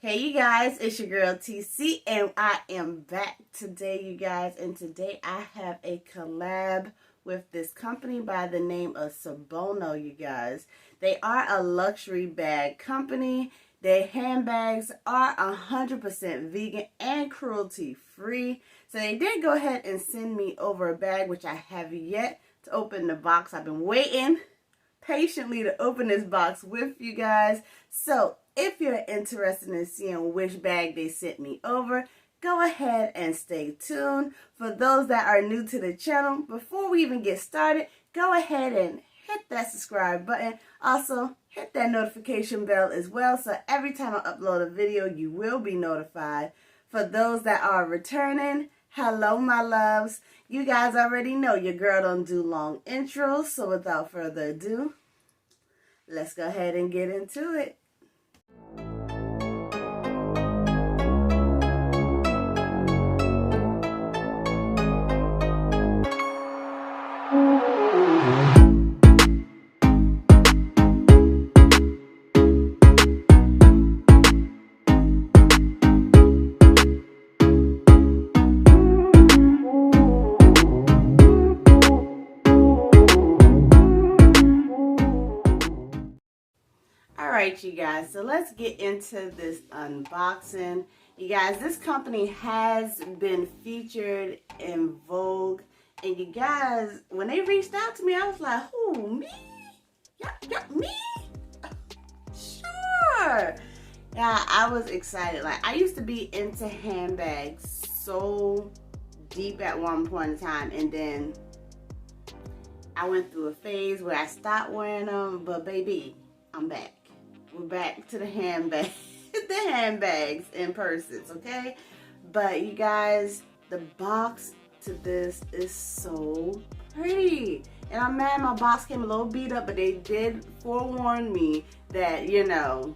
Hey you guys, it's your girl TC and I am back today, you guys, and today I have a collab with this company by the name of Sinbono, you guys. They are a luxury bag company. Their handbags are 100% vegan and cruelty free. So they did go ahead and send me over a bag, which I have yet to open the box. I've been waiting patiently to open this box with you guys. So if you're interested in seeing which bag they sent me over, go ahead and stay tuned. For those that are new to the channel, before we even get started, go ahead and hit that subscribe button. Also, hit that notification bell as well, so every time I upload a video, you will be notified. For those that are returning, hello my loves. You guys already know your girl don't do long intros, so without further ado, let's go ahead and get into it. Alright you guys, so let's get into this unboxing. You guys, this company has been featured in Vogue, and you guys, when they reached out to me, I was like, who, me? Yeah, me? Sure. Yeah, I was excited. Like, I used to be into handbags so deep at one point in time, and then I went through a phase where I stopped wearing them, but baby, I'm back. We're back to the handbag, the handbags and purses, okay? But you guys, the box to this is so pretty. And I'm mad my box came a little beat up, but they did forewarn me that, you know,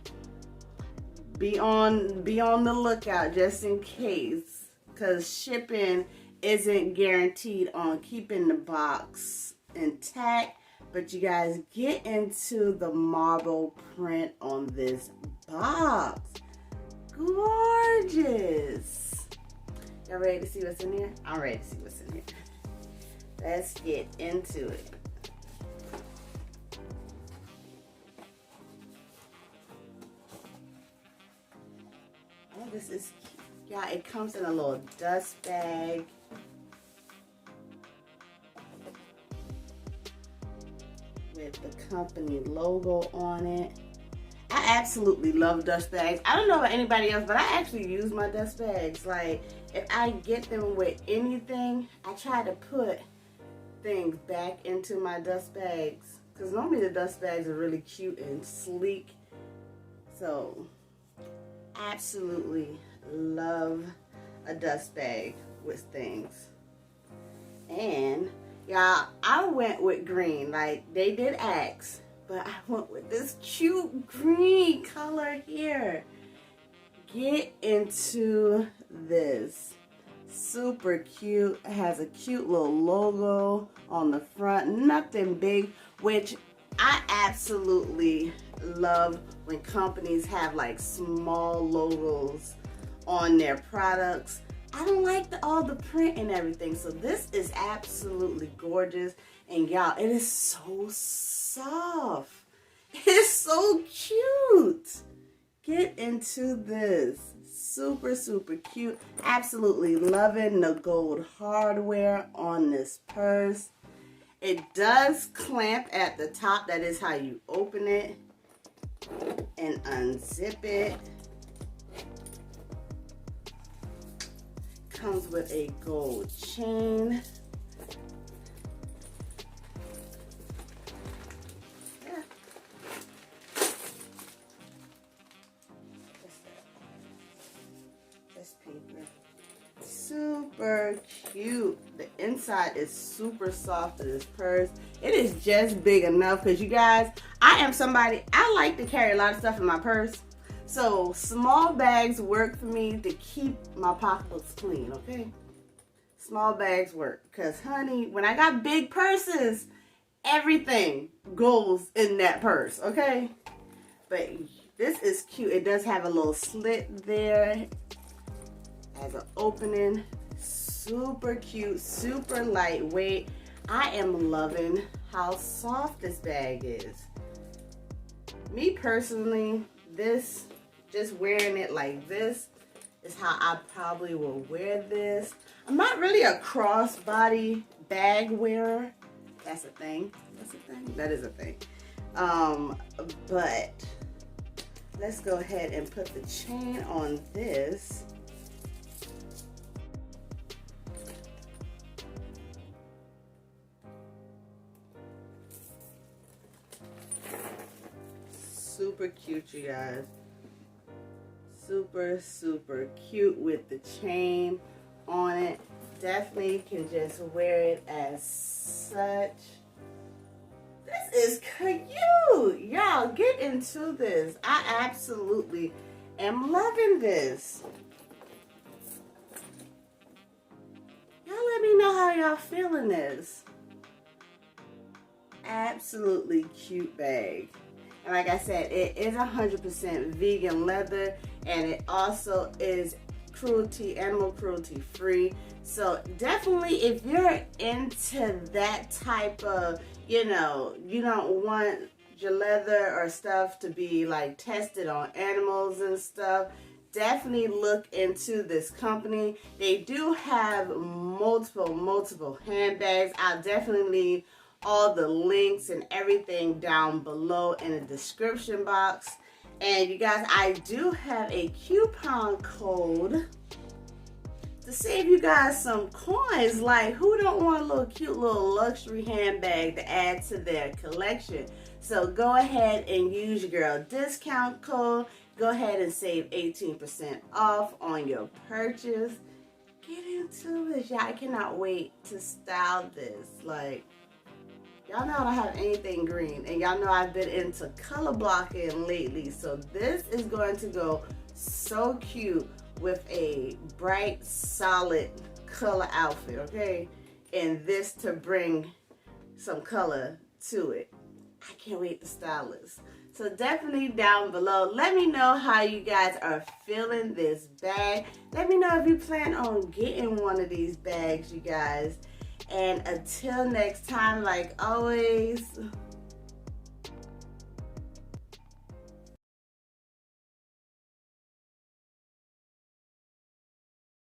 be on the lookout just in case, because shipping isn't guaranteed on keeping the box intact. But you guys, get into the marble print on this box. Gorgeous. Y'all ready to see what's in here? I'm ready to see what's in here. Let's get into it. Oh, this is cute. Yeah, it comes in a little dust bag. With the company logo on it. I absolutely love dust bags. I don't know about anybody else, but I actually use my dust bags. Like, if I get them with anything, I try to put things back into my dust bags, because normally the dust bags are really cute and sleek. So, absolutely love a dust bag with things. And y'all, I went with green, like they did ask, but I went with this cute green color here. Get into this. Super cute. It has a cute little logo on the front. Nothing big, which I absolutely love when companies have like small logos on their products. I don't like all the print and everything, so this is absolutely gorgeous. And y'all, it is so soft. It's so cute. Get into this. Super, super cute. Absolutely loving the gold hardware on this purse. It does clamp at the top. That is how you open it and unzip it. Comes with a gold chain. Yeah. This paper. Super cute. The inside is super soft of this purse. It is just big enough, because you guys, I am somebody, I like to carry a lot of stuff in my purse. So small bags work for me to keep my pocketbooks clean, okay? Small bags work, because honey, when I got big purses, everything goes in that purse, okay? But This is cute. It does have a little slit there as an opening. Super cute, super lightweight. I am loving how soft this bag is. Me personally, this, just wearing it like this is how I probably will wear this. I'm not really a crossbody bag wearer. That's a thing. That's a thing. That is a thing. But let's go ahead and put the chain on this. Super cute, you guys. Super, super cute with the chain on it. Definitely can just wear it as such. This is cute. Y'all, get into this. I absolutely am loving this. Y'all let me know how y'all feeling this. Absolutely cute bag. And like I said, it is 100% vegan leather, and it also is animal cruelty free. So definitely, if you're into that type of, you don't want your leather or stuff to be like tested on animals and stuff, definitely look into this company. They do have multiple handbags. I'll definitely leave all the links and everything down below in the description box. And you guys, I do have a coupon code to save you guys some coins. Like, who don't want a little cute little luxury handbag to add to their collection? So go ahead and use your girl discount code. Go ahead and save 18% off on your purchase. Get into this, y'all. I cannot wait to style this. Like, y'all know I don't have anything green, and y'all know I've been into color blocking lately, so this is going to go so cute with a bright, solid color outfit, okay? And this to bring some color to it. I can't wait to style this. So definitely down below, let me know how you guys are feeling this bag. Let me know if you plan on getting one of these bags, you guys. And until next time, like always,